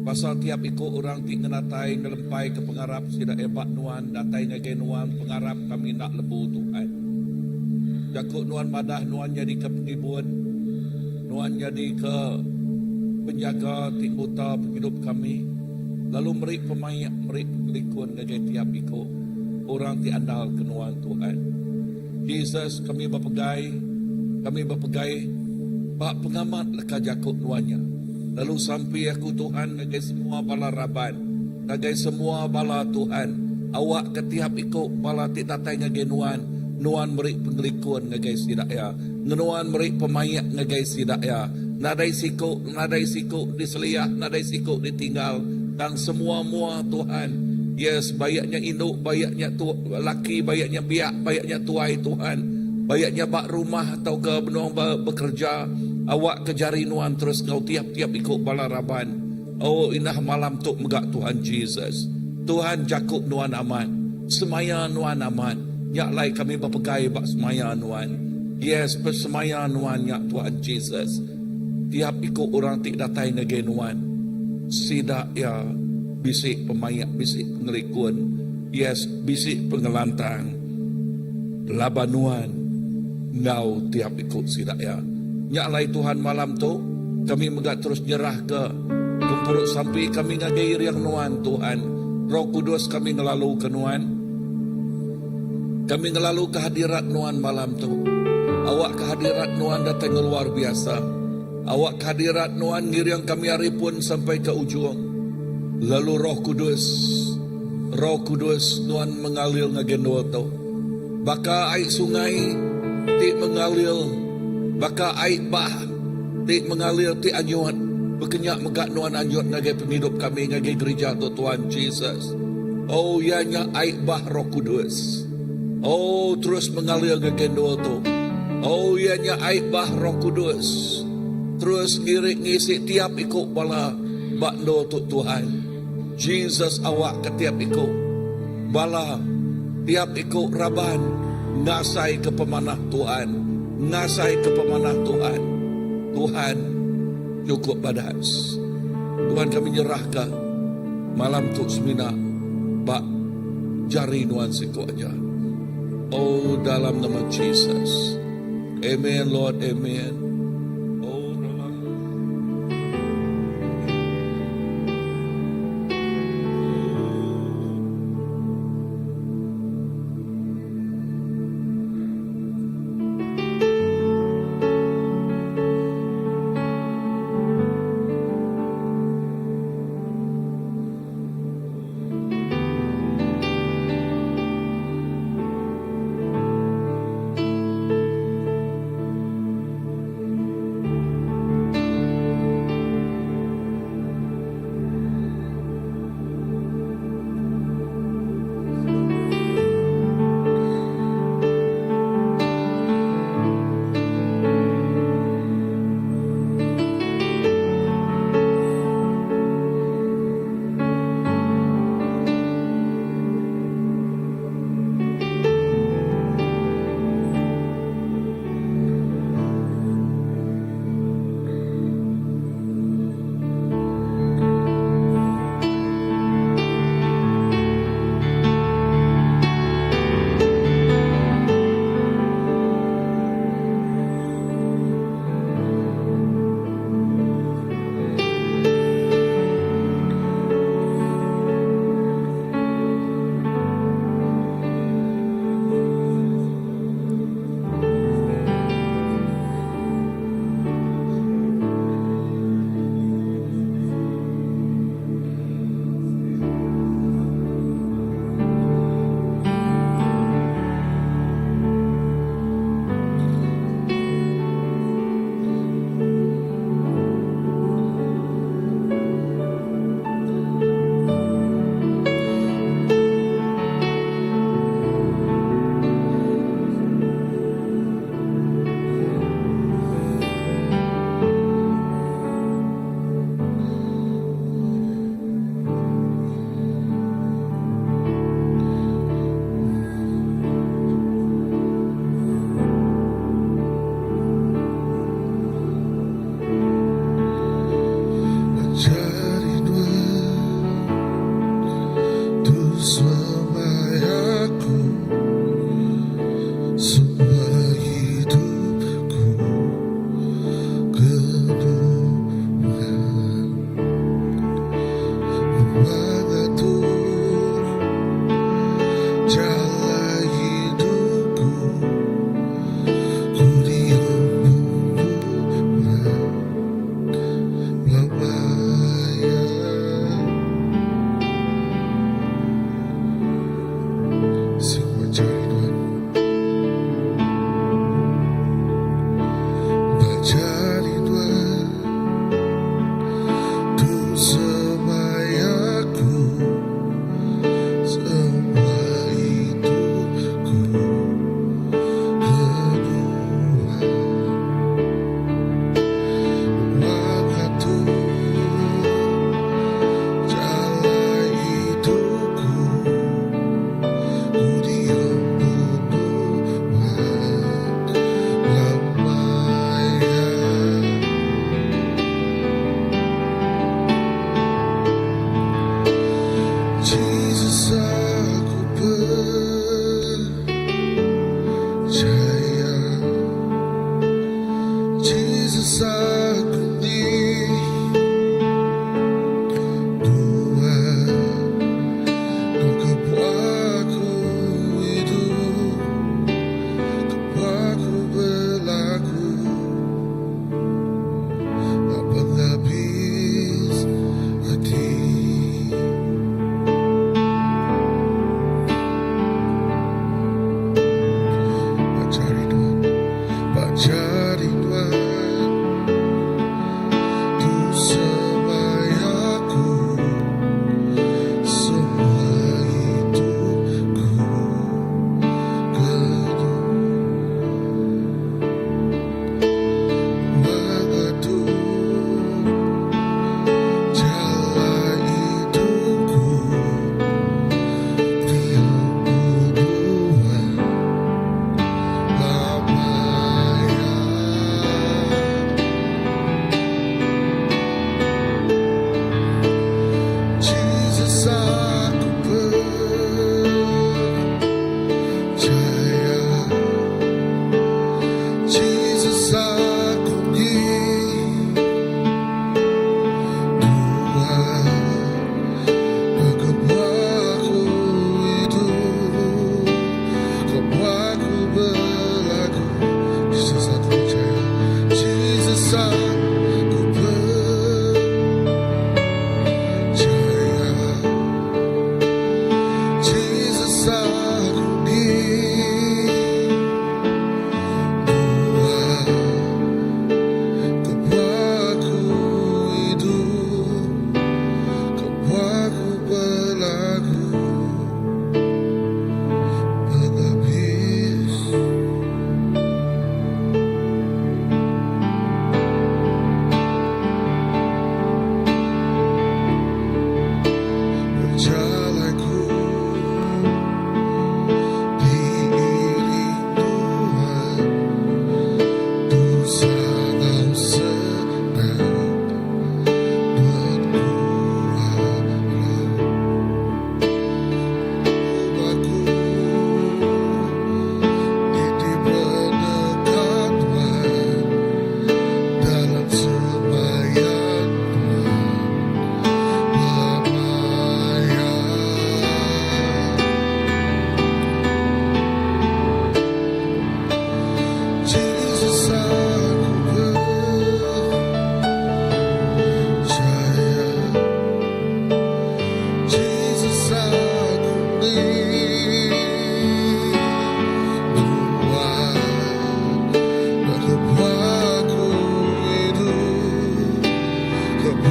Pasal tiap iko orang ti ngenatay ngelempay ke pengarap sida ebak nuan datay ngagay nuan pengarap kami nak lebu Tuhan. Jakuk nuan madah nuan jadi ke pengibun, nuan jadi ke penjaga tinggota hidup kami. Lalu meri pemayak meri pelikun ngagay tiap iko orang ti andal ke nuan Tuhan. Jesus kami berpegai bak pengamat leka jakuk nuannya. Lalu sampai aku Tuhan nagai semua bala raban, nagai semua bala Tuhan. Awak ketiap ikut bala ti tatai ngagai nuan merik pengelikun ngagai sidaya, nuan merik pemayak ngagai sidaya. Nadai siku diseliah, nadai siku ditinggal, dan semua mua Tuhan. Yes, bayaknya induk, bayaknya laki, bayaknya biak, bayaknya tuai Tuhan. Bayaknya bak rumah atau ke benuang bekerja. Awak kejari nuan terus kau tiap-tiap ikut balaraban. Oh inah malam tuk megak Tuhan Jesus. Tuhan jakuk nuan aman. Semaya nuan aman. Nyak lai kami berpegai bak semaya nuan. Yes, bersemaya nuan nyak Tuhan Jesus. Tiap ikut orang tik datai negeri nuan. Sidak ya bisik pemayak, bisik pengelikun. Yes, bisik pengelantang. Labanuan. Ngau tiap ikut sidak ya. Nyak lai Tuhan malam tu kami megak terus nyerah ke gempuruk sampai kami ngagair yang nuan Tuhan. Roh Kudus kami ngelalu ke nuan. Kami ngelalu kehadirat nuan malam tu. Awak kehadirat nuan datang luar biasa. Awak kehadirat nuan ngiriang kami hari pun sampai ke ujung. Lalu Roh Kudus nuan mengalir ngagendol tu. Baka air sungai ti mengalir. Baka air bah ti mengalir ti anyuat berkenyak megak nuan anyuat ngagai penghidup kami ngagai gereja tu Tuhan Jesus. Oh ianya air bah Roh Kudus. Oh terus mengalir ngagai doa tu. Oh ianya air bah Roh Kudus. Terus ngirik ngisi tiap ikut bala bak do tu Tuhan. Jesus awak ketiap ikut bala tiap ikut raban ngasai ke pemanah Tuhan. Ngasai ke pemanah Tuhan. Tuhan cukup badas. Tuhan kami nyerahkan malam tu semina bak jari nuan siku aja. Oh dalam nama Jesus. Amen Lord, amen.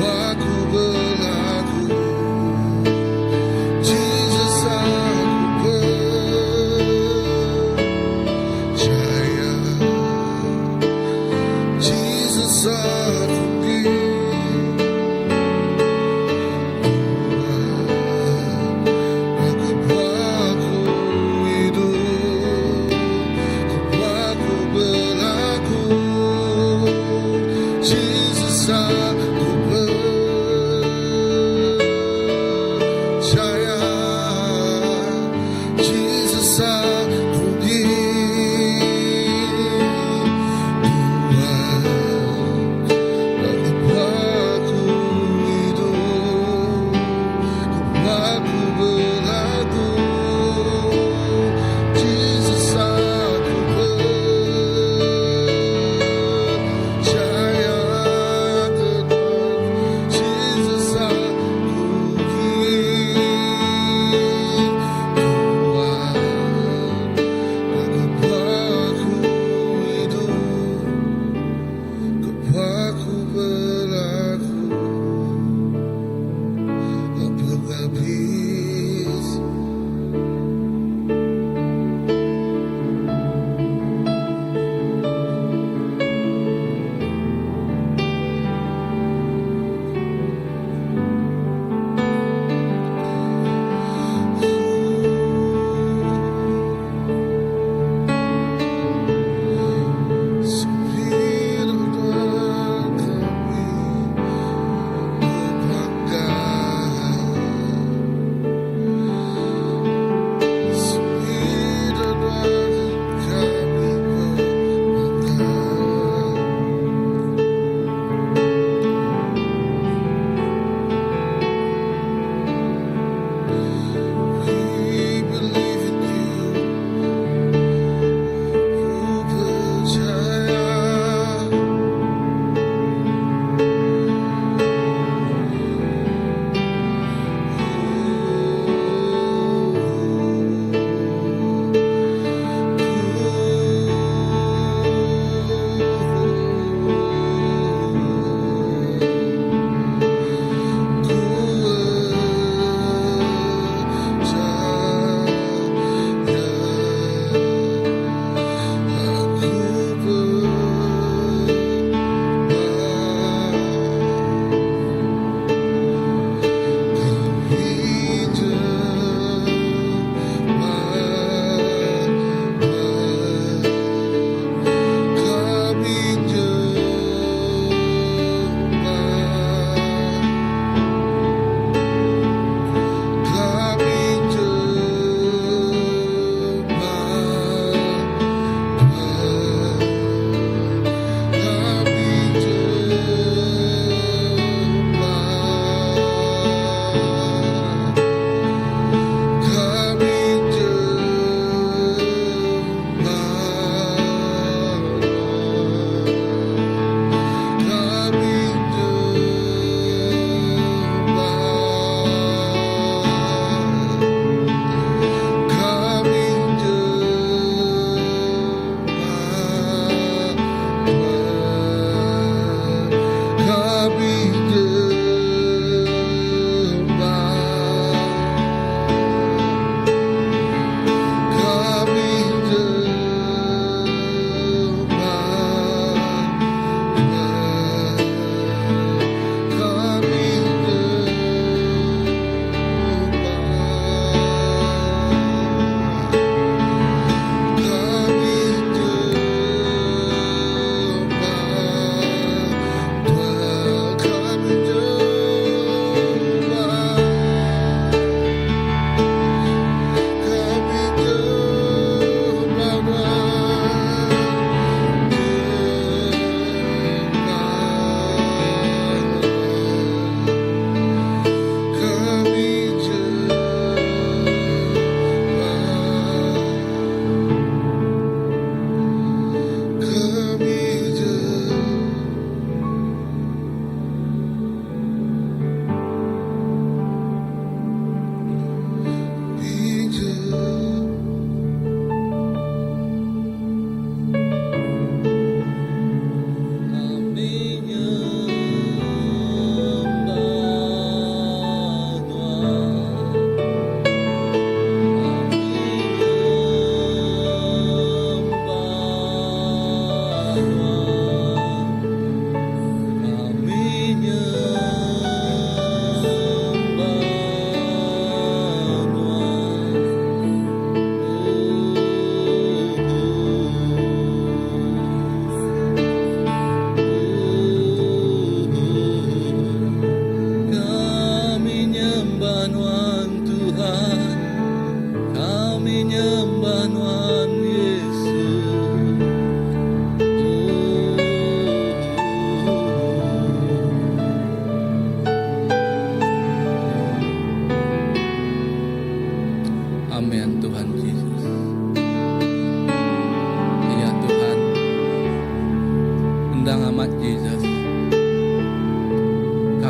aku berlaku. Jesus, aku percaya. Jesus, aku Jesus, aku percaya.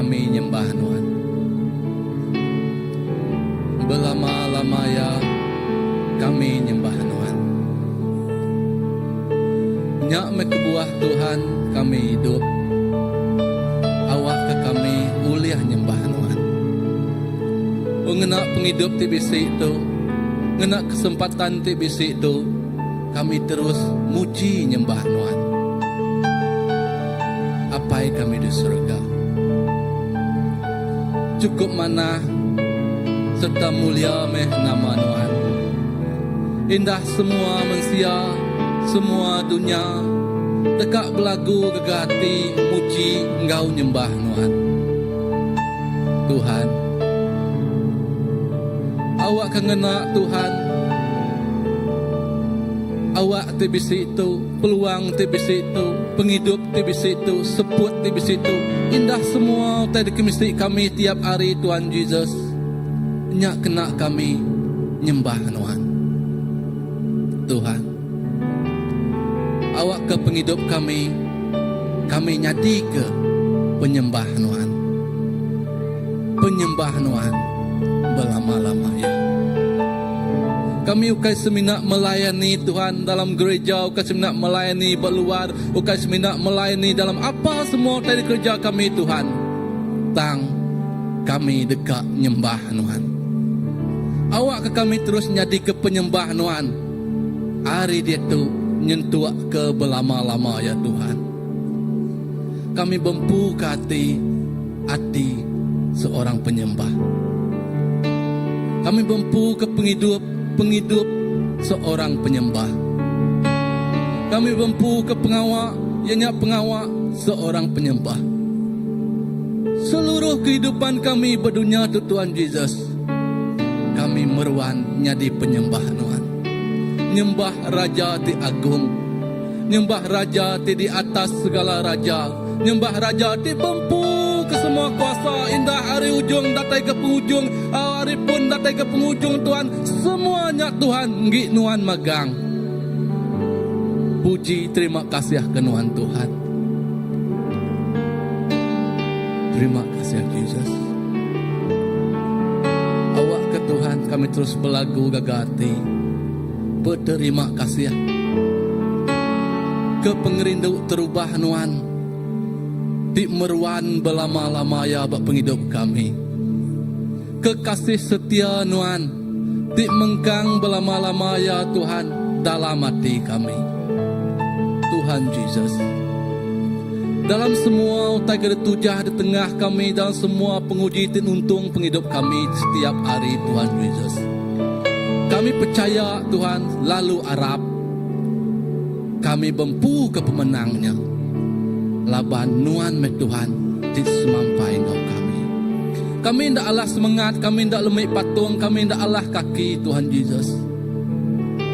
kami nyembah Tuhan. Belama-lamaya kami nyembah Tuhan. Nyak me kebuah Tuhan kami hidup. Awak ke kami uliah nyembah Tuhan. Ngena penghidup ti bisi itu, ngena kesempatan ti bisi itu, kami terus muji nyembah Tuhan. Apai kami di surga. Cukup mana serta mulia meh nama Tuhan. Indah semua manusia, semua dunia, tekak belagu gegati muji engkau nyembah Tuhan. Tuhan, awak kengena Tuhan. Awak tibisi itu, peluang tibisi itu, penghidup tibisi itu, sebut tibisi itu. Indah semua tadi kemisi kami tiap hari Tuhan Yesus. Nyak kena kami nyembah Tuhan. Tuhan, awak ke penghidup kami nyadi ke penyembah Tuhan. Penyembah Tuhan berlama-lama ya. Kami ukai semina melayani Tuhan dalam gereja, ukai semina melayani berluar, ukai semina melayani dalam apa semua dari kerja kami Tuhan. Tang kami dekat nyembah Tuhan. Awak ke kami terus nyadi ke penyembah Tuhan. Hari dia tu nyentuh ke berlama-lama ya Tuhan. Kami bempu ke hati seorang penyembah. Kami bempu ke penghidup seorang penyembah. Kami bempu ke pengawak seorang penyembah. Seluruh kehidupan kami berdunia tu Tuhan Yesus, kami meruan nyadi penyembah Tuhan. Nyembah Raja ti agung, nyembah Raja ti di atas segala raja, nyembah Raja ti bempu ke semua kuasa. Indah hari ujung datai ke penghujung, hari pun datai ke penghujung Tuhan. Semuanya Tuhan ngi Nuan magang. Puji terima kasih ke Nuan Tuhan. Terima kasih Yesus. Awak ke Tuhan kami terus belagu gagati. Berterima kasih ke pengerindu terubah Nuan. Di meruan belama-lama ya bak penghidup kami. Kekasih setia Nuan. Di mengkang belama-lama ya Tuhan dalam hati kami. Tuhan Yesus. Dalam semua utai tujah di tengah kami, dalam semua penguji dan untung penghidup kami setiap hari Tuhan Yesus. Kami percaya Tuhan lalu Arab. Kami bempu ke pemenangnya. Laban Nuan me Tuhan di semampai engkau kami. Kami tidak Allah semangat, kami tidak lemik patung, kami tidak Allah kaki Tuhan Yesus.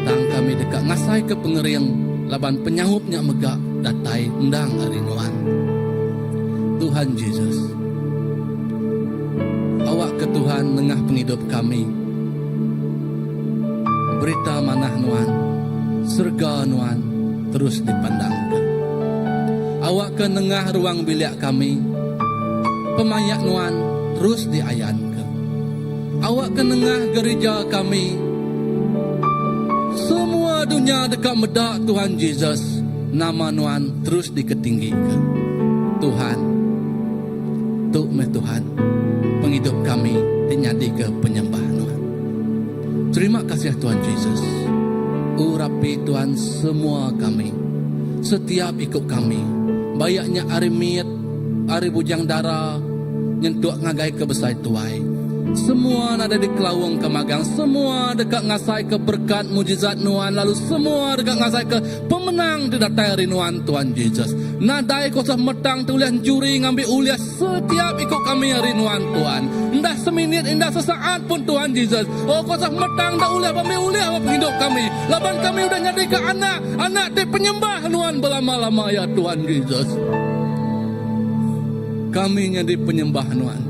Tang kami dekat ngasai ke pengering, laban penyahupnya megak datai endang hari Nuan. Tuhan Yesus, awak ke Tuhan tengah penghidup kami. Berita manah Nuan, surga Nuan terus dipandangkan. Awak ke tengah ruang bilik kami, pemayak Nuan terus diayankan. Awak ke tengah gereja kami, semua dunia dekat medak Tuhan Yesus, nama Nuan terus diketinggikan. Tuhan, tuk me Tuhan, penghidup kami dinyadi ke penyembah Nuan. Terima kasih Tuhan Yesus. Urapi Tuhan semua kami, setiap ikut kami. Bayaknya hari miat, hari bujang darah, nyentuh ngagai ke besai tuai. Semua ada di kelawang kemagang, semua dekat ngasai ke berkat mujizat Nuan, lalu semua dekat ngasai ke pemenang di datai hari Nuan Tuhan Yesus. Nadai kosah metang tuliah juri ngambil uliah setiap ikut kami hari Nuan Tuhan. Indah seminit, indah sesaat pun Tuhan Yesus. Oh kosah metang dah uliah apa hidup kami. Laban kami udah nyadi ke anak di penyembah Nuan berlama-lama ya Tuhan Yesus. Kami nyadi penyembah Nuan.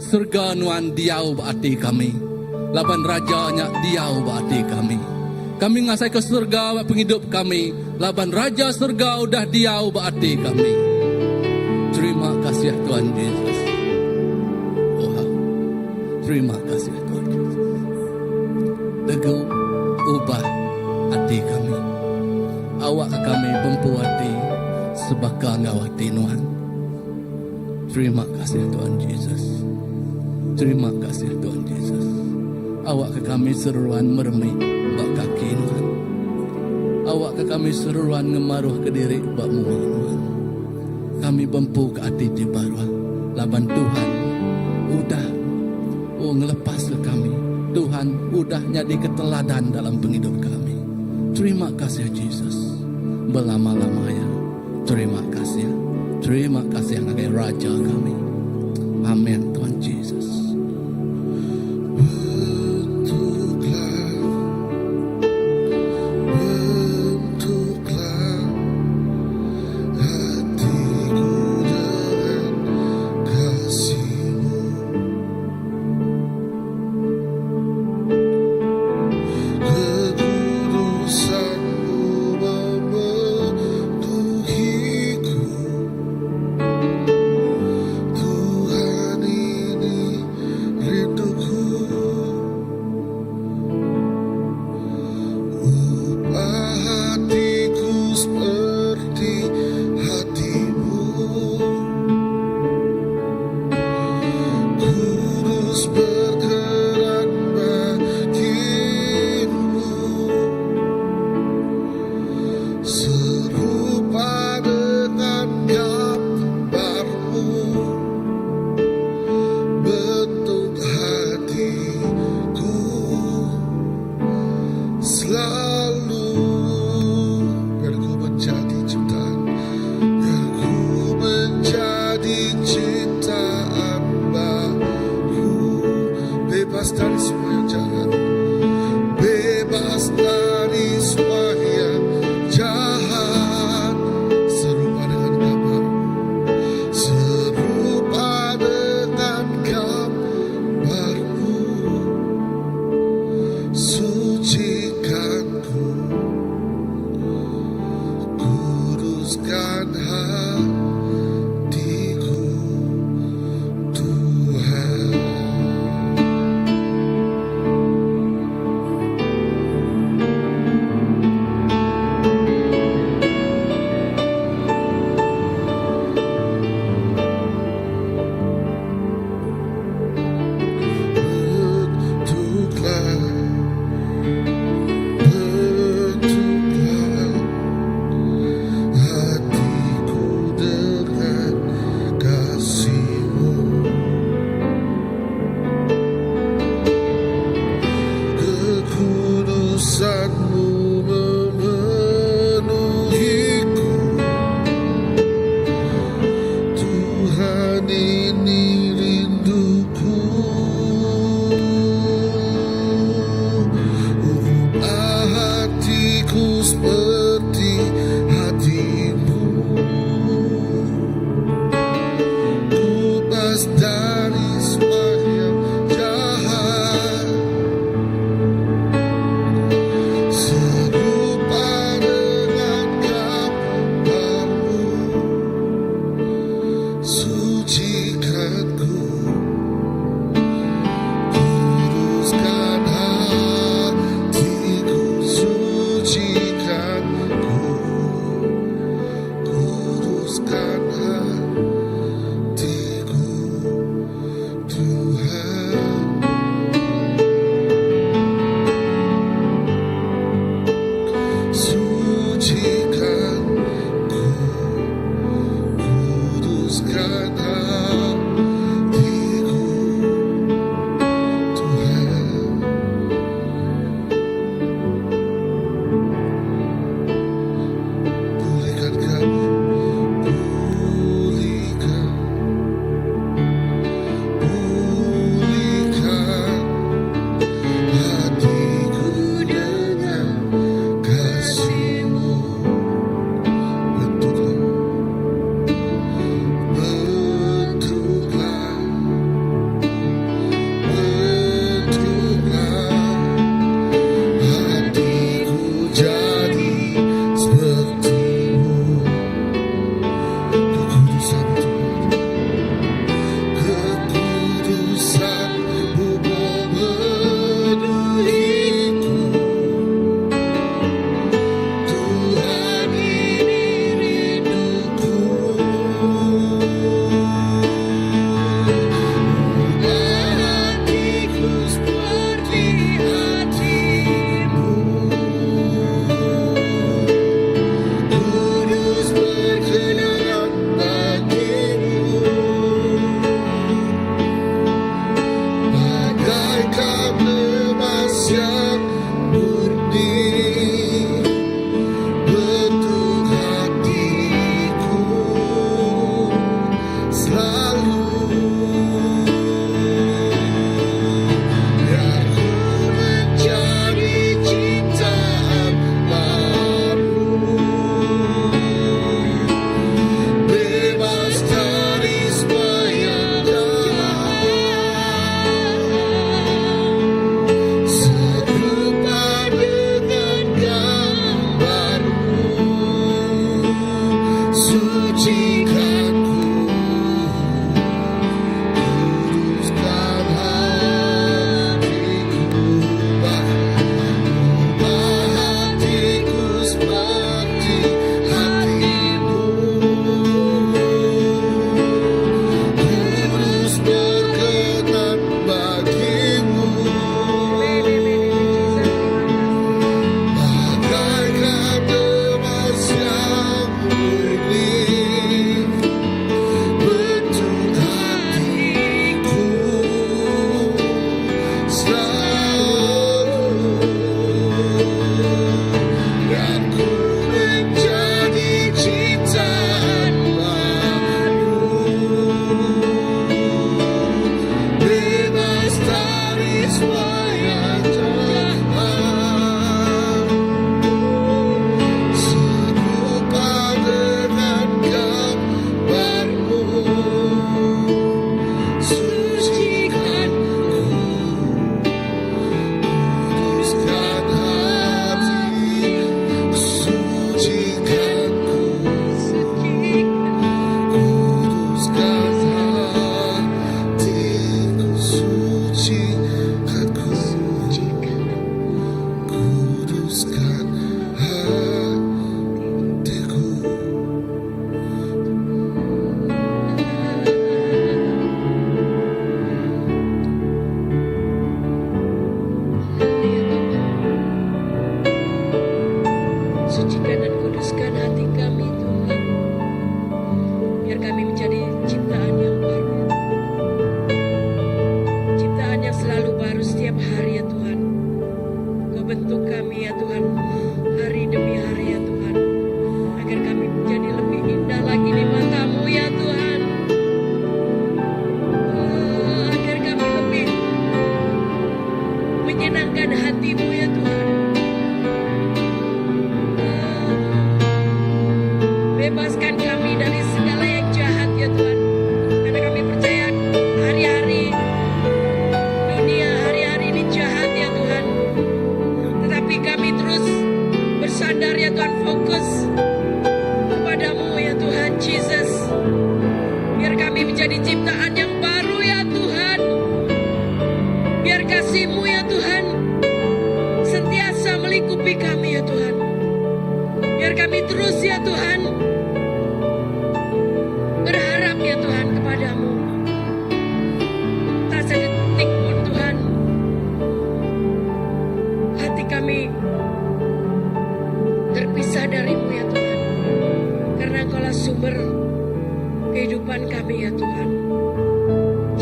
Surga Nuan diau berarti kami. Laban rajanya diau berarti kami. Kami ngasai ke surga buat penghidup kami. Laban raja surga udah diau berarti kami. Terima kasih Tuhan Yesus. Terima kasih Tuhan Yesus. Teguh ubah hati kami. Awak kami mempuati sebaka ngawati Tuhan. Terima kasih Tuhan Yesus. Terima kasih Tuhan Yesus. Awak ke kami seruan meremik bak kaki Tuhan. Awak ke kami seruan ngemaruh ke diri bak muang Tuhan. Kami bempu ke hati di baruah. Laban Tuhan udah ngelepas ke kami. Tuhan udah jadi keteladan dalam penghidup kami. Terima kasih Yesus. Belama-lamanya. Terima kasih. Terima kasih sebagai Raja kami. Amin Tuhan Yesus.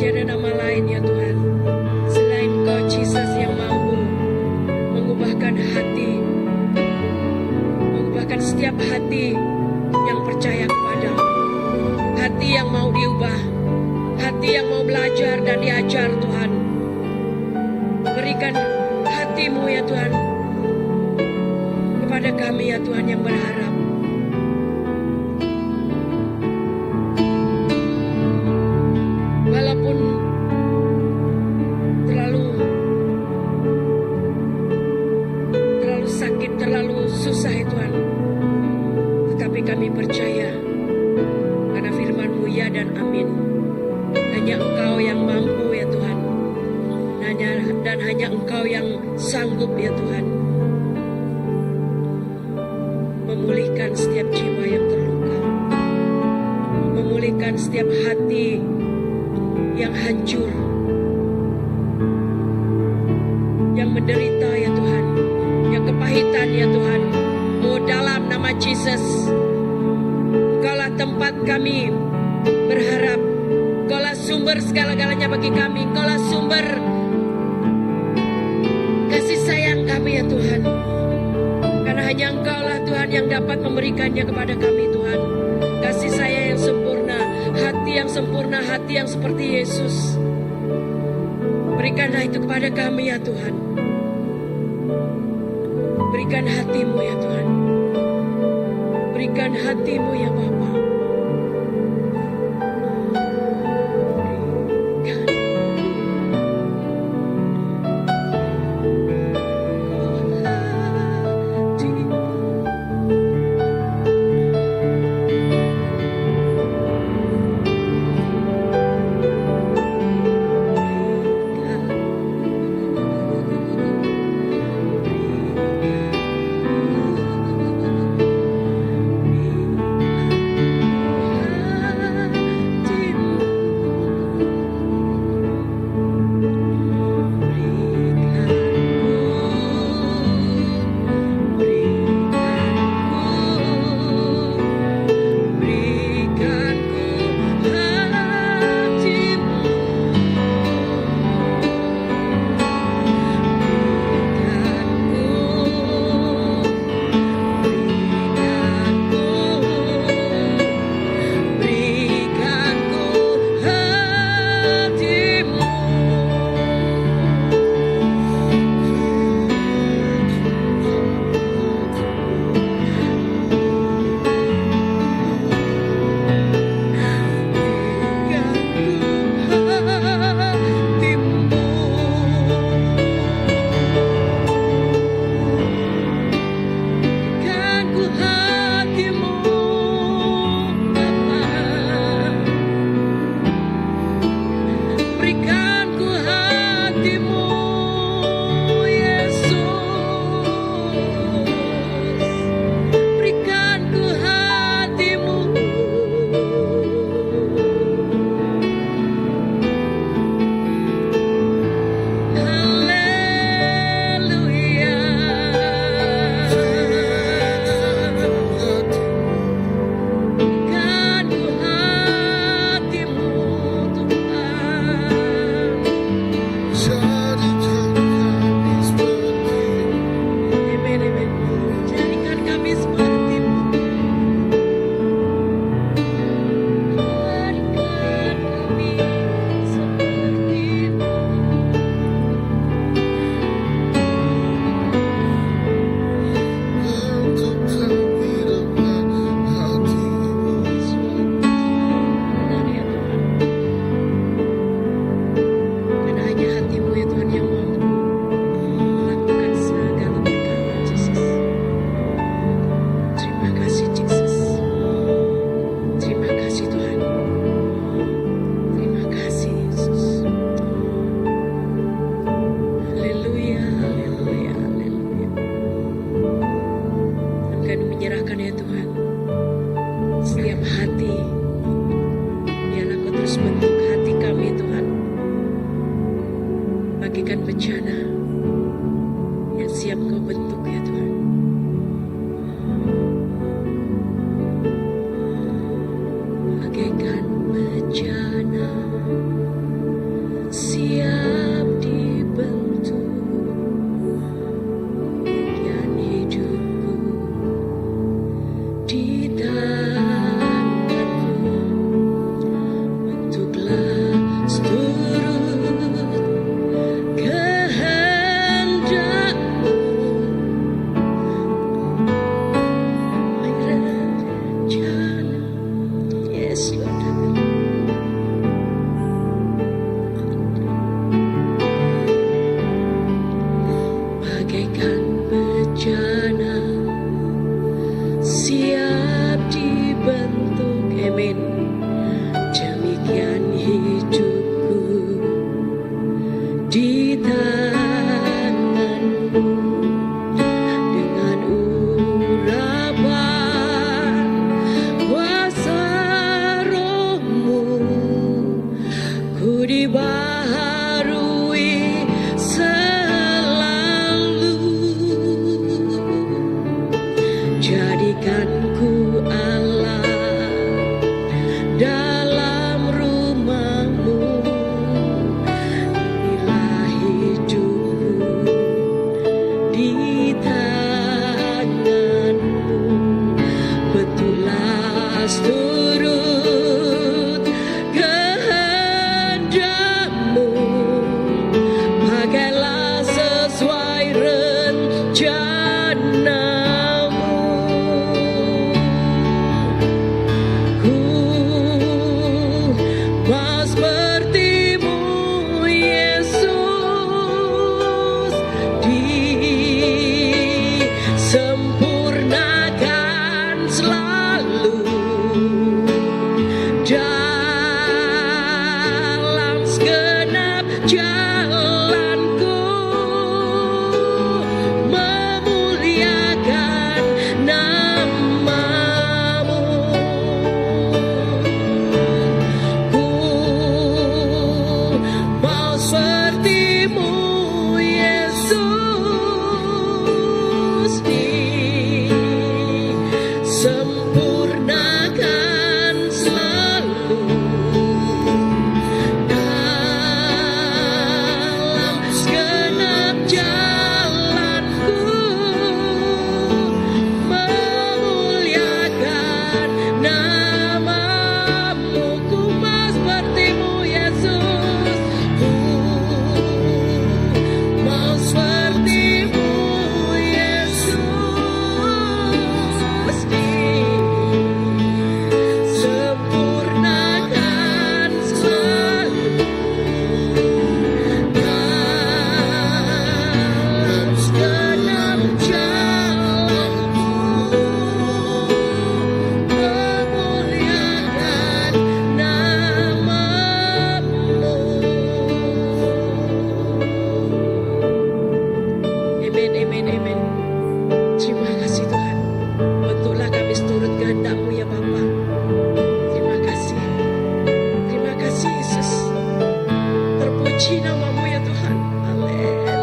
tiada nama lain ya Tuhan selain Kau Jesus yang mampu mengubahkan hati, mengubahkan setiap hati yang percaya kepadamu, hati yang mau diubah, hati yang mau belajar dan diajar Tuhan. Berikan hati-Mu ya Tuhan kepada kami ya Tuhan yang berharap. Walaupun terlalu sakit, terlalu susah ya Tuhan, tetapi kami percaya karena firman-Mu ya dan amin. Hanya Engkau yang mampu ya Tuhan, dan hanya Engkau yang sanggup ya Tuhan memulihkan setiap jiwa yang terluka, memulihkan setiap hati yang hancur, yang menderita ya Tuhan, yang kepahitan ya Tuhan. Oh, dalam nama Yesus, Engkaulah tempat kami berharap, Engkaulah sumber segala-galanya bagi kami, Engkaulah sumber kasih sayang kami ya Tuhan. Karena hanya Engkaulah Tuhan yang dapat memberikannya kepada kami Tuhan. Kasih sayang yang sempurna, hati yang sempurna, hati yang seperti Yesus. Berikanlah itu kepada kami ya Tuhan. Berikan hati-Mu ya Tuhan. Berikan hati-Mu ya Bapa. dibaharui selalu. Jadikan ku Allah dalam rumahmu, bila hidupku di tanganmu, betulas turut kehendakmu, pakailah sesuai rencanamu. Ku mau sepertimu, Yesus, disempurnakan selalu dalam segenap jalanku, memuliakan namamu. Ku mau sepertimu, Yesus, disempurnakan selalu dalam segenap jalanku, memuliakan namamu. Ku mau sepertimu, Yesus, ku mau sepertimu, Yesus, disempurnakan selalu dalam segenap jalanku, memuliakan namamu. Amin, amin, amin. Terima kasih Tuhan. Bentuklah kami seturut kehendak-Mu ya Bapa. Terima kasih. Terima kasih Yesus. Terpuji nama-Mu ya Tuhan. Haleluya.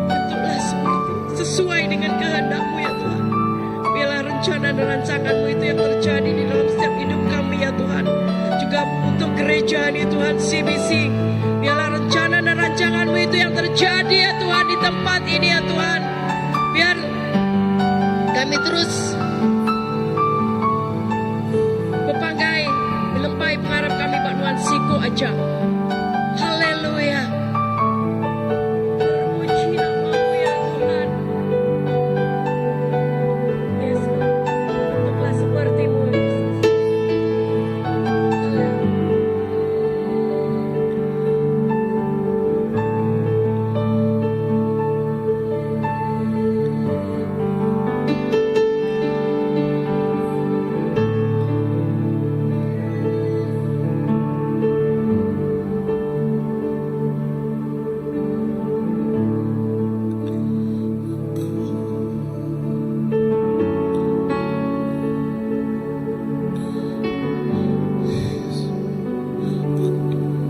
Bentuklah sesuai dengan kehendak-Mu ya Tuhan. Biarlah rencana dan rancangan-Mu itu yang terjadi di dalam setiap hidup kami ya Tuhan. Juga untuk gereja ini Tuhan, CBC. Biarlah rencana dan rancangan-Mu itu yang terjadi ya Tuhan di tempat ini ya Tuhan. Biar kami terus berpanggai, melempai pengharap kami Pak Nuan Siku aja. Haleluya. Terpuji nama-Mu ya Tuhan. Yes, bentuklah seperti-Mu Yesus. Haleluya.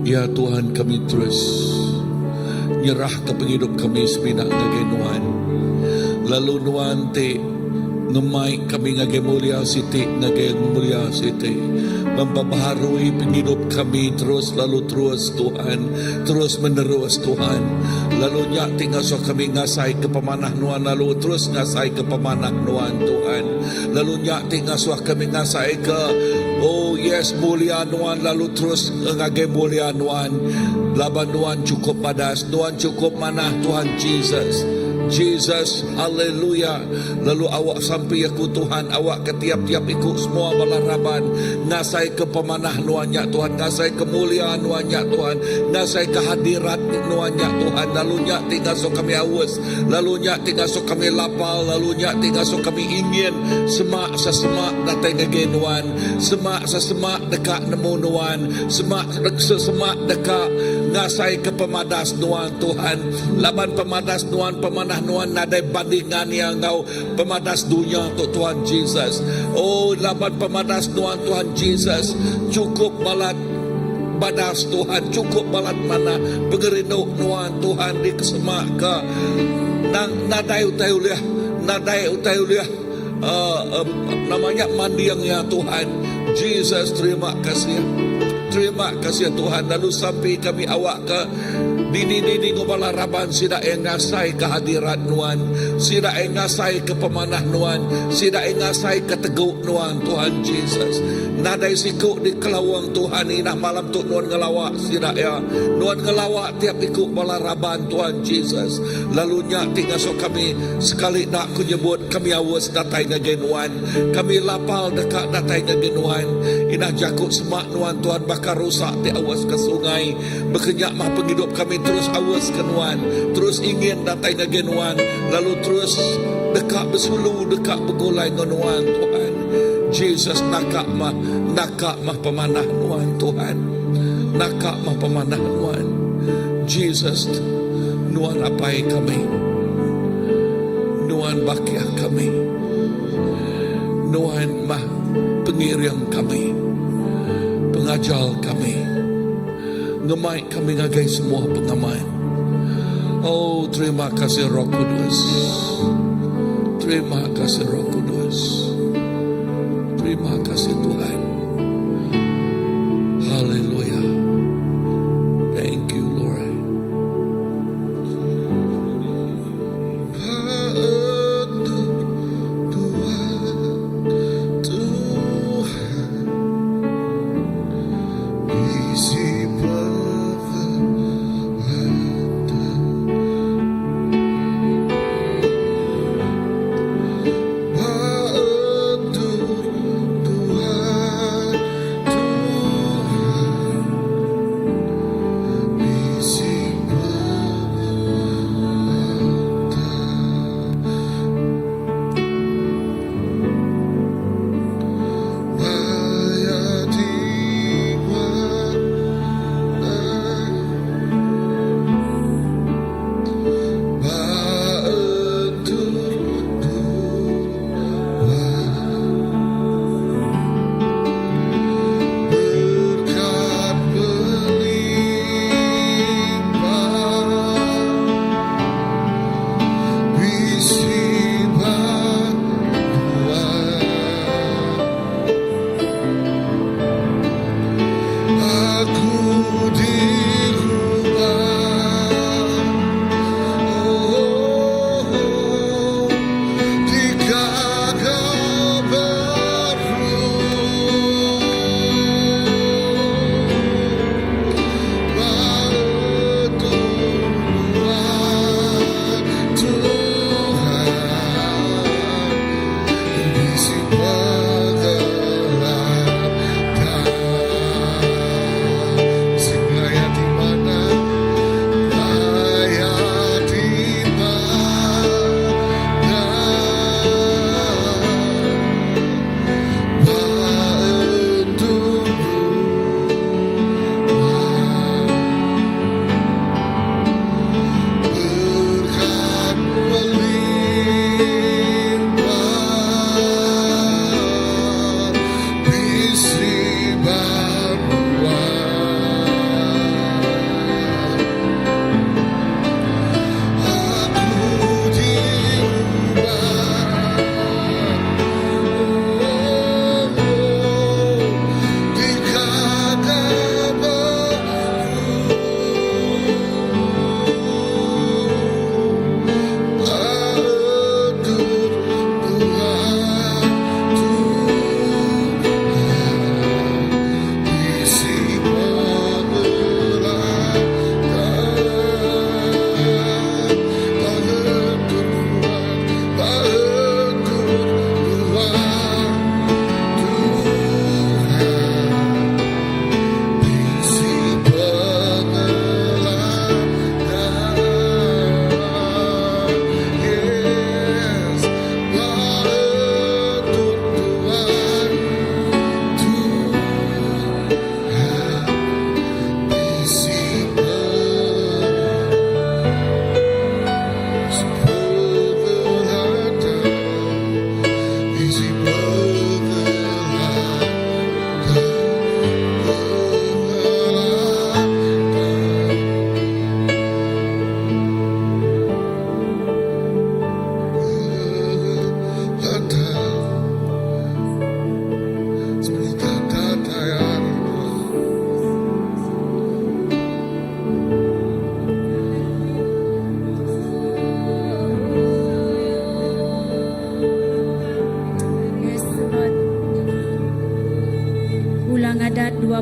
Ya Tuhan, kami terus nyerah ke penghidup kami sepinak ngagai Nuan. Lalu Nuan te ngemai kami ngagai mulia siti, ngagai mulia siti. Memperbaharui penghidup kami terus lalu terus Tuhan, terus menerus Tuhan. Lalu nyak tinggal so kami ngasai ke pemanah Nuan, lalu terus ngasai ke pemanah Nuan Tuhan. Lalu nyak tinggal so kami ngasai ke oh yes mulia Nuan, lalu terus ngagai mulia Nuan. Laban Nuan cukup padas, Nuan cukup manah Tuhan Jesus. Jesus, haleluya. Lalu awak sampai aku Tuhan, awak ke tiap-tiap ikut semua balaraban, ngasai ke pemanah Nuannya Tuhan, ngasai kemuliaan Nuannya Tuhan, ngasai kehadirat Nuannya Tuhan. Lalu nyak tinggal so kami haus, lalu nyak tinggal so kami lapar, lalu nyak tinggal so kami ingin semak sesemak datang ke Nuan, semak sesemak dekat nemu Nuan, semak sesemak dekat ngasai ke pemadas Nuan Tuhan. Laban pemadas Nuan, pemanah Nuan nadai bandingan yang kau pemadas dunia untuk Tuhan Jesus. Oh laban pemadas Nuan Tuhan Jesus, cukup balat badas Tuhan, cukup balat mana pengerinduk nuan Tuhan di kesemak ke nadai utai uliah namanya mandiang ya Tuhan. Jesus, terima kasih. Terima kasih Tuhan. Lalu sampai kami awak ke dini ngobala raban, sida engasai kehadiran Nuan, sida engasai ke pemanah Nuan, sida engasai ke teguk Nuan Tuhan Jesus. Nadai sikuk di kelawang Tuhan inah malam tu Nuan ngelawak sida ya. Nuan ngelawak tiap ikut bala raban Tuhan Jesus. Lalu nyak tinggal so kami sekali nak ku nyebut kami awas datai ngage Nuan. Kami lapal dekat datai ngage Nuan. Inah jakut semak Nuan Tuhan bakar rusak di awas ke sungai. Berkenyak mah penghidup kami terus awas ke Nuan, terus ingin datai ngage Nuan, lalu terus dekat bersulu, dekat begulai dengan Nuan Tuhan. Jesus, nakak mah pemanah Nuan Tuhan, nakak mah pemanah Nuan. Jesus, Nuan apai kami, Nuan bakiah kami, Nuan mah pengiring kami, pengajar kami, ngemai kami ngagai semua pengaman. Oh, terima kasih Roh Kudus. Terima kasih Roh Kudus. Terima kasih Tuhan. Haleluya. Thank you Lord. Isi Tuhan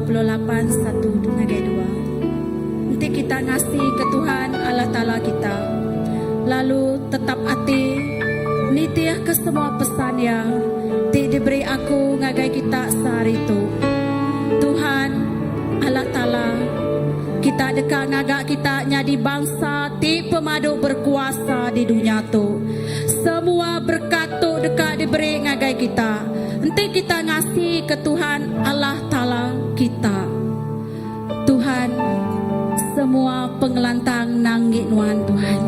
28 1 ngagai 2. Nanti kita ngasih ke Tuhan Allah Ta'ala kita. Lalu tetap hati nitiah ke semua pesan yang diberi aku ngagai kita sehari itu. Tuhan Allah Ta'ala, kita dekat ngagak kita nyadi bangsa ti pemadu berkuasa di dunia tu. Semua berkat tu dekat diberi ngagai kita. Nanti kita ngasih ke Tuhan Allah Ta'ala kita. Tuhan, semua pengelantang nangit nuan Tuhan.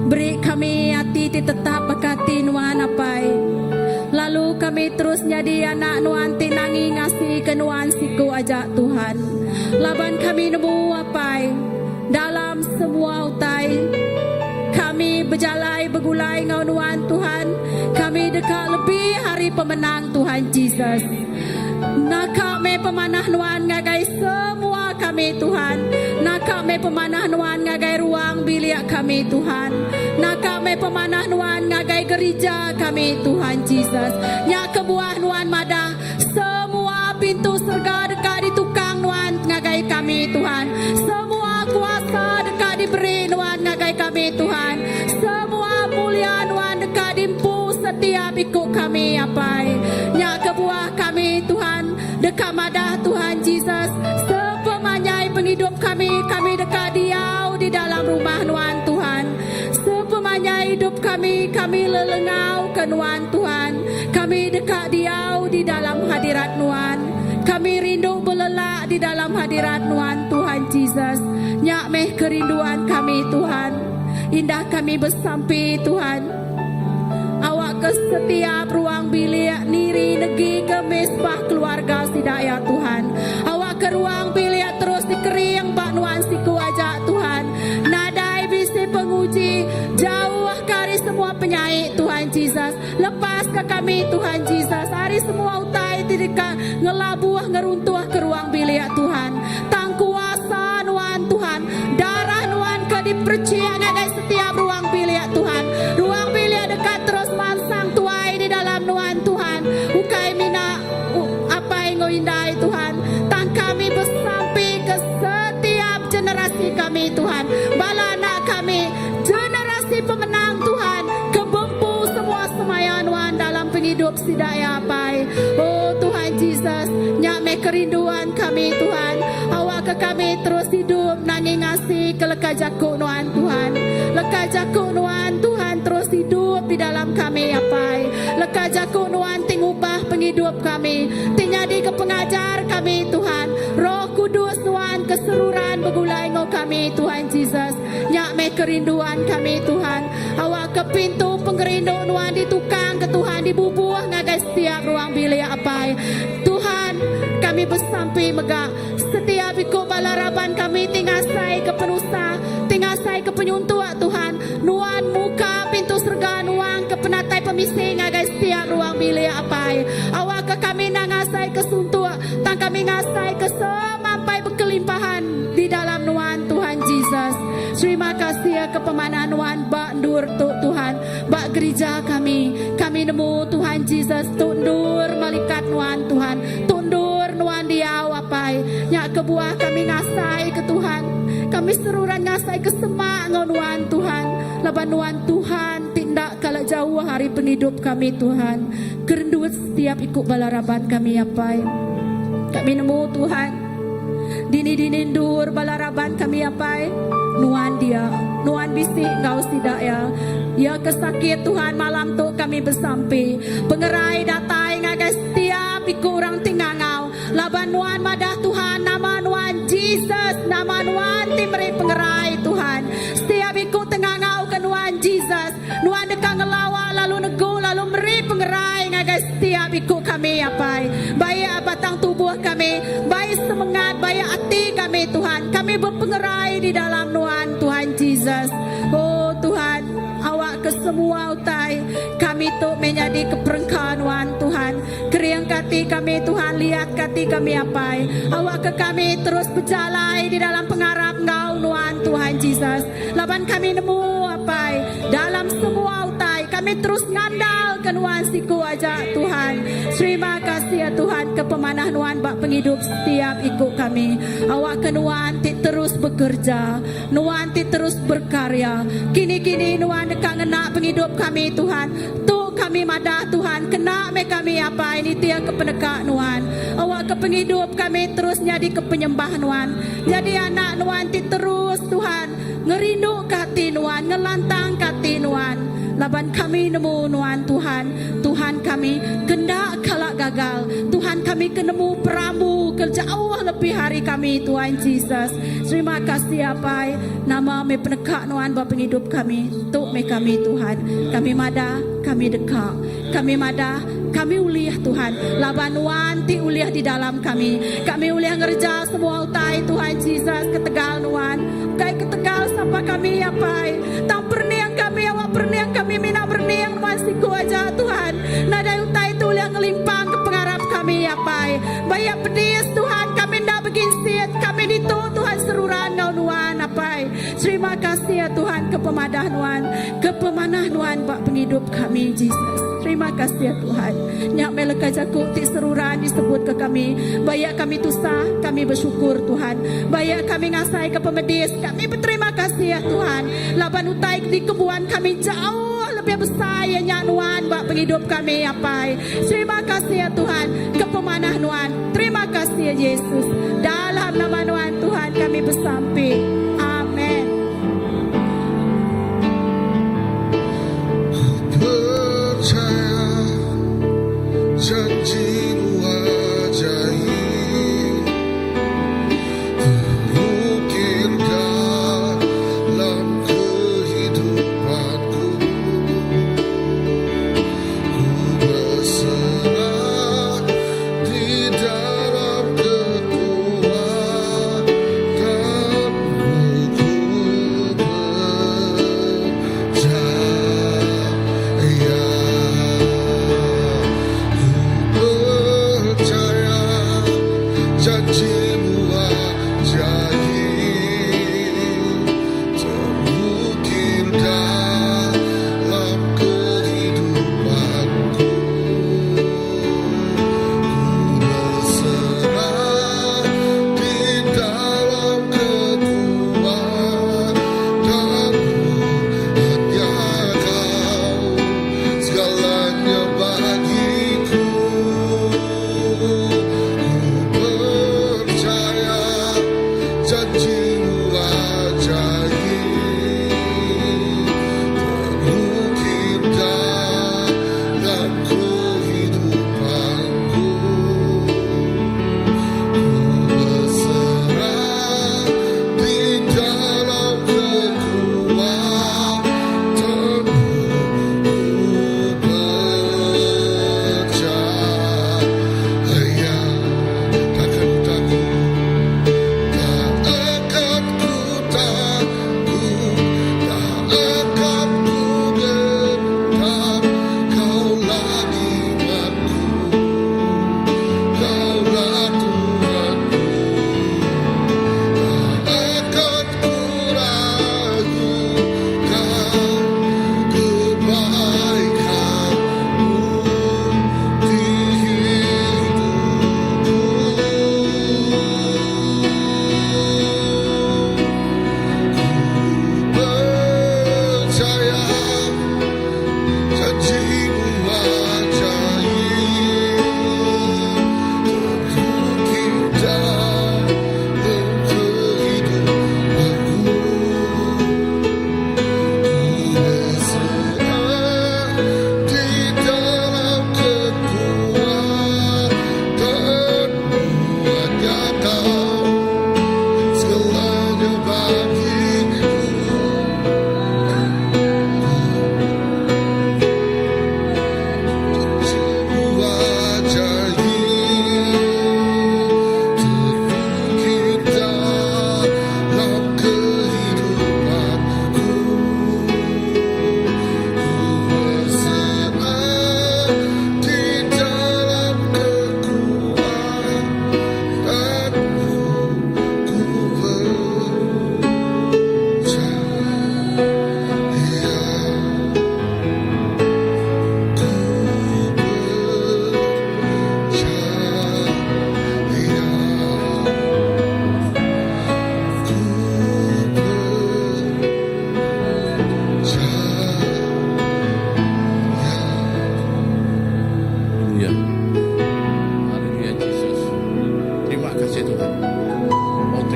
Beri kami hati tetap berkati nuan apai. Lalu kami terus jadi anak nuan tinangi ngasih ke nuan siku ajak Tuhan. Laban kami nemu apai dalam semua utai. Kami berjalai bergulai ngau nuan Tuhan. Kami dekat lebih hari pemenang Tuhan Jesus. Nak me pemanah nuan ngagai semua kami Tuhan. Nak me pemanah nuan ngagai ruang bilik kami Tuhan. Nak me pemanah nuan ngagai gereja kami Tuhan Jesus. Nya kebuah nuan madah semua pintu surga dekat di tukang nuan ngagai kami Tuhan. Semua kuasa dekat diberi nuan ngagai kami Tuhan. Semua mulia nuan dekat dimpu setiap ikut kami apai. Nya kebuah kami Tuhan dekat madah Tuhan Jesus. Sepemanyai penghidup kami dekat diau di dalam rumah nuan Tuhan. Sepemanyai hidup kami lelengau ke nuan Tuhan. Kami dekat diau di dalam hadirat nuan. Kami rindu belelak di dalam hadirat nuan Tuhan Jesus. Nyak meh kerinduan kami Tuhan. Indah kami bersampai Tuhan. Awak ke setiap ruang bilik niri negi ke mesbah keluarga sidaya Tuhan. Awak ke ruang bilik terus dikering bak nuan siku ajak Tuhan. Nadai bisi penguji jauh kari semua penyaik Tuhan Jesus. Lepas ke kami Tuhan Jesus. Hari semua utai tidak ngelabuah ngeruntuh ke ruang bilik Tuhan. Tang kuasa nuan Tuhan. Darah nuan ke dipercaya ngagai setiap ruang bilik Tuhan. Ruang bilik dekat terus mansang tuai di dalam nuan Tuhan. Ukai mina apa yang indai Tuhan. Tang kami bersampai ke setiap generasi kami Tuhan. Bala anak kami generasi pemenang Tuhan. Kebempu semua semaya nuan dalam penghidup sidaya apai. Oh Tuhan Jesus, nyak me kerinduan kami Tuhan. Awak ke kami terus hidup nangi ngasih ke leka jakuk nuan Tuhan. Leka jakuk nuan Tuhan terus hidup di dalam kami apai. Leka jakuk nuan tingubah penghidup kami. Tinyadi ke pengajar kami Tuhan. Roh Kudus nuan keseruran begulai ngau kami Tuhan Jesus. Nyak me kerinduan kami Tuhan. Awak ke pintu penggerindu nuan di tukang ke Tuhan dibubuh ngagai setiap ruang bilik apai. Tuhan, kami bersampai megak setiap ikut balaraban kami tingasai ke penusa, tingasai ke penyuntua Tuhan. Nuan muka pintu surga nuan ke penatai pemising ngagai setiap ruang bilik apai. Awak ke kami nangasai ke suntua, tang kami ngasai ke semampai berkelimpahan di dalam nuan Tuhan Jesus. Terima kasih ya ke pemanah nuan bak ndur Tuhan, bak gereja kami nemu Tuhan Jesus tundur melikat nuan Tuhan, tundur nuan diau apai. Nyak kebuah kami ngasai ke Tuhan, kami seruran ngasai ke semak ngau nuan Tuhan. Laban nuan Tuhan tindak kalau jauh hari penghidup kami Tuhan. Kerenduan setiap ikut balaraban kami apai. Kami nemu Tuhan dini ndur balaraban kami apai. Nuan dia, nuan bisik ngau sidak ya. Ya kesakit Tuhan malam tu kami bersampai. Pengerai datai ngagai setiap ikut orang tinggal ngau. Laban nuan madah Tuhan nama nuan Jesus, nama nuan timri pengerai Tuhan. Setiap ikut tengah ngau ke nuan Jesus. Nuan dekat ngelawak lalu nego lalu meri pengerai ngagai setiap ikut kami apai. Baik batang tubuh kami, baik semangat, baik hati kami Tuhan. Kami berpengerai di dalam nuan Tuhan Jesus. Oh Tuhan, awak ke semua utai kami tu menjadi keperengkanuan Tuhan. Keriang kati kami Tuhan, lihat kati kami apai. Awak ke kami terus berjalan di dalam pengarap ngau nuan Tuhan Jesus. Laban kami nemu apai dalam semua utai kami terus ngandal ke Nuan siku aja Tuhan. Terima kasih ya Tuhan kepemanah Nuan bak penghidup setiap ikut kami. Awak ke Nuan ti terus bekerja, Nuan ti terus berkarya. Kini-kini Nuan dekat ngena penghidup kami Tuhan. Tu kami madah Tuhan, kena me kami apa ini tia ke pendekat Nuan. Awak ke penghidup kami terus jadi ke penyembah Nuan. Jadi anak Nuan ti terus Tuhan ngerindu kati Nuan, ngelantang kati Nuan. Laban kami nemu Nuan Tuhan, Tuhan kami kendak kalak gagal, Tuhan kami kenemu peramu kerja Allah lebih hari kami Tuhan Jesus. Terima kasih apa nama me penekak Nuan bapa penghidup kami, tuk me kami Tuhan, kami mada, kami dekat, kami mada, kami uliah Tuhan. Laban Nuan ti uliah di dalam kami uliah ngerja semua utai Tuhan Jesus ke Tegal Nuan, kai ke Tegal sampai kami apa, tak perniang kami awak perniang kami mina berniang Nuan siku aja Tuhan. Nada utai tu uliah ngelimpang ke pengarap kami apa, banyak pedis Tuhan kami ndak beginsit kami ditu Tuhan seruran ngau Nuan apa. Terima kasih ya Tuhan kepemadah Nuan, kepemanah Nuan bak penghidup kami Jesus. Terima kasih ya Tuhan. Nyak meleka jaku ti seruran disebut ke kami. Bayak kami tusah, kami bersyukur Tuhan. Bayak kami ngasai ke pemedis, kami berterima kasih ya Tuhan. Laban utai di kebuan kami jauh lebih besar ya nyak Nuan bak penghidup kami apa. Terima kasih ya Tuhan kepemanah Nuan. Terima kasih ya Yesus. Dalam nama Nuan Tuhan kami bersampai. Amin. percaya janjimu ajaib, mungkin dalam kehidupanku. Ku berserah di dalam kekuatanmu. Ku percaya janjimu ajaib, terukir dalam kehidupanku. Ku berserah di dalam kekuatanmu. Hanya Kau segalanya bagiku. Ku percaya janjimu ajaib, terukir dalam kehidupanku. Ku berserah di dalam kekuatanmu. Ku percaya takkan takut, tak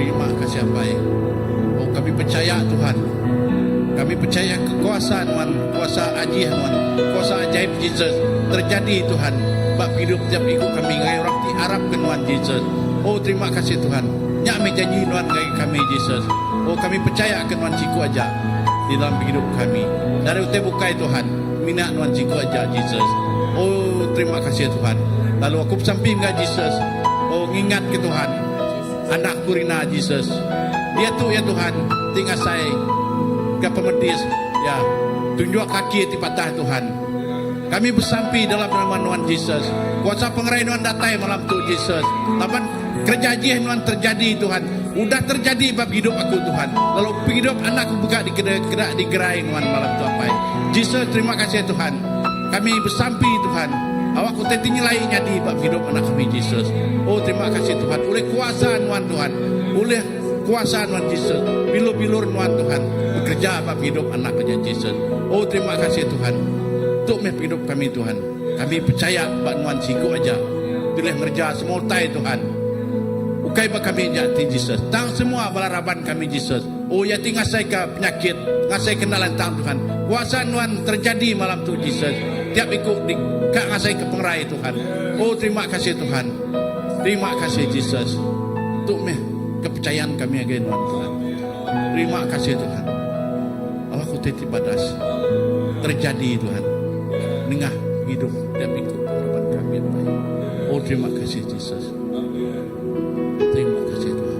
terima kasih Bapa. Oh, kami percaya Tuhan. Kami percaya kekuasaan Tuhan, kuasa ajaib Tuhan, kuasa ajaib Jesus terjadi Tuhan. Bab hidup tiap ikut kami ngai orang ti harapkan Tuhan Jesus. Oh, terima kasih Tuhan. Nyak me janji Tuhan ngai kami Jesus. Oh, kami percaya akan Tuhan siku aja di dalam hidup kami. Dari utai bukai Tuhan, minat Tuhan siku aja Jesus. Oh, terima kasih Tuhan. Lalu aku samping ngai Jesus. Oh, ingat ke Tuhan. Anakku Rina Jesus. Dia tu ya Tuhan, tinggal saya ke pemedis ya, tunjuk kaki di patah Tuhan. Kami bersampi dalam nama Tuhan Yesus. Kuasa pengerai Tuhan datai malam tu Yesus. Taman kerja jih Tuhan terjadi Tuhan. Udah terjadi bab hidup aku Tuhan. Lalu hidup anakku buka di gerak di gerai Tuhan malam tu apa. Yesus terima kasih Tuhan. Kami bersampi Tuhan. Awak ku tinggi lainnya di bab hidup anak kami Yesus. Oh terima kasih Tuhan. Oleh kuasa Tuhan. Oleh kuasa Tuhan Yesus. Bilur-bilur Tuhan. Bekerja bab hidup anak kerja Yesus. Oh terima kasih Tuhan. Untuk hidup kami Tuhan. Kami percaya bab Tuhan siku aja. Boleh ngerja semua tai Tuhan. Ukai bab kami jati Yesus. Tang semua balaraban kami Yesus. Oh ya tinggal saya ke penyakit. Ngasai kenalan tang Tuhan. Kuasa Tuhan terjadi malam tu Yesus. Tiap ikut di kak ngasai ke pengerai Tuhan. Oh terima kasih Tuhan. Terima kasih Yesus. Untuk kepercayaan kami again Tuhan. Terima kasih Tuhan. Allah ku titip badas. Terjadi Tuhan. Nengah hidup tiap ikut harapan kami. Oh terima kasih Yesus. Terima kasih Tuhan.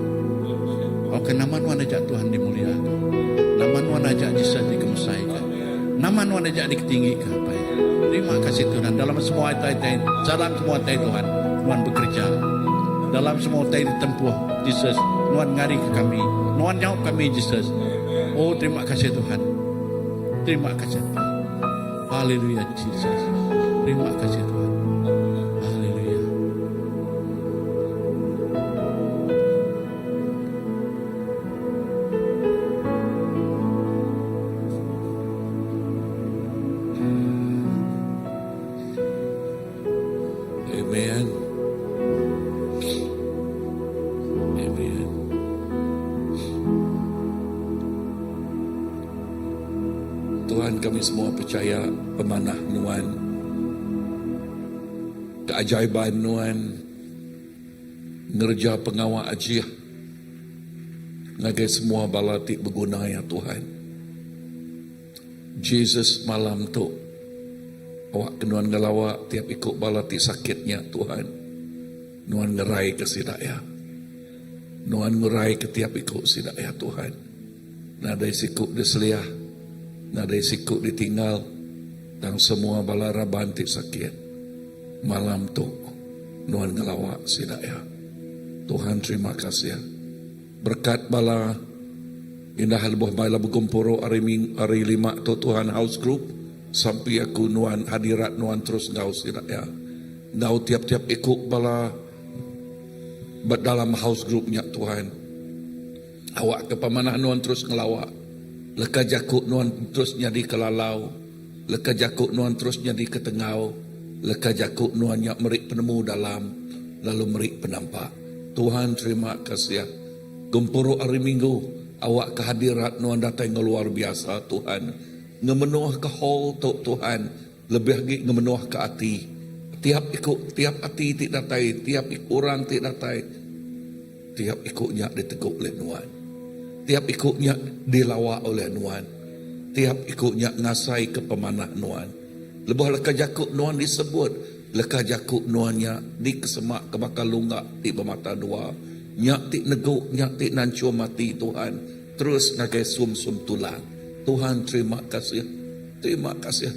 Oke nama Tuhan ajak Tuhan dimuliakan. Nama Tuhan ajak Yesus dikemusaikan. Nama Tuhan ajak ditinggikan. Terima kasih Tuhan. Dalam semua tai-tai, salam semua tai Tuhan. Tuhan bekerja. Dalam semua tai ditempuh Yesus. Tuhan ngari ke kami. Tuhan jawab kami Yesus. Oh terima kasih Tuhan. Terima kasih Tuhan. Haleluya Yesus. Terima kasih Tuhan. Haleluya. Amen. Amen. Tuhan kami semua percaya pemanah Tuhan, keajaiban Tuhan, ngerja pengawal ajiah, ngagai semua balatik berguna ya Tuhan. Jesus malam tu, awak kenuan ngelawak tiap ikut balatik sakitnya Tuhan. Nuan ngerai ke sidaya. Nuan ngerai ke tiap ikut sidaya Tuhan. Nadai sikuk diseliah. Nadai sikuk ditinggal. Dan semua balara bantik sakit. Malam tu Nuan ngelawak sidaya. Tuhan terima kasih. Berkat bala indah lebuh bala berkumpuro hari 5 tu Tuhan house group. Sampai aku Nuan hadirat Nuan terus ngau sidaya. Ngau tiap-tiap ikut bala dalam house groupnya Tuhan. Awak ke pemanah Nuan terus ngelawak. Leka jakuk Nuan terus nyadi kelalau. Leka jakuk Nuan terus nyadi ketengau. Leka jakuk Nuan nyak merik penemu dalam. Lalu merik penampak. Tuhan terima kasih. Gempuru hari Minggu. Awak kehadirat Nuan datang luar biasa Tuhan. Ngemenuh ke hall tu Tuhan. Lebih lagi ngemenuh ke hati. Tiap hati tidak datai, tiap orang tidak datai, tiap ikutnya diteguk oleh Nuan, tiap ikutnya dilawak oleh Nuan, tiap ikutnya ngasai ke pemanah Nuan. Lebih leka jakuk Nuan disebut, leka jakuk Nuannya di kesemak ke bakal lunggak di pemata dua, nyak tik neguk, nyak tik nancur mati Tuhan, terus nagai sum-sum tulang. Tuhan terima kasih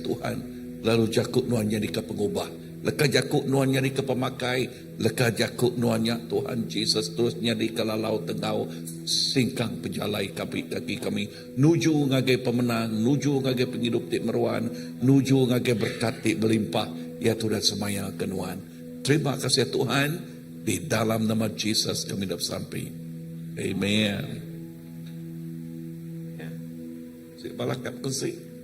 Tuhan. Lalu jakuk Nuannya di ke pengubah. Leka jakuk Nuannya di ke pemakai. Leka jakuk Nuannya Tuhan Jesus terusnya di kelalau tengau. Singkang penjalai kaki kami. Nuju ngagai pemenang. Nuju ngagai penghidup tik meruan. Nuju ngagai berkat tik berlimpah. Ya Tuhan semaya ke Nuan. Terima kasih Tuhan. Di dalam nama Jesus kami dapat sampai. Amen. Si balakat kunci.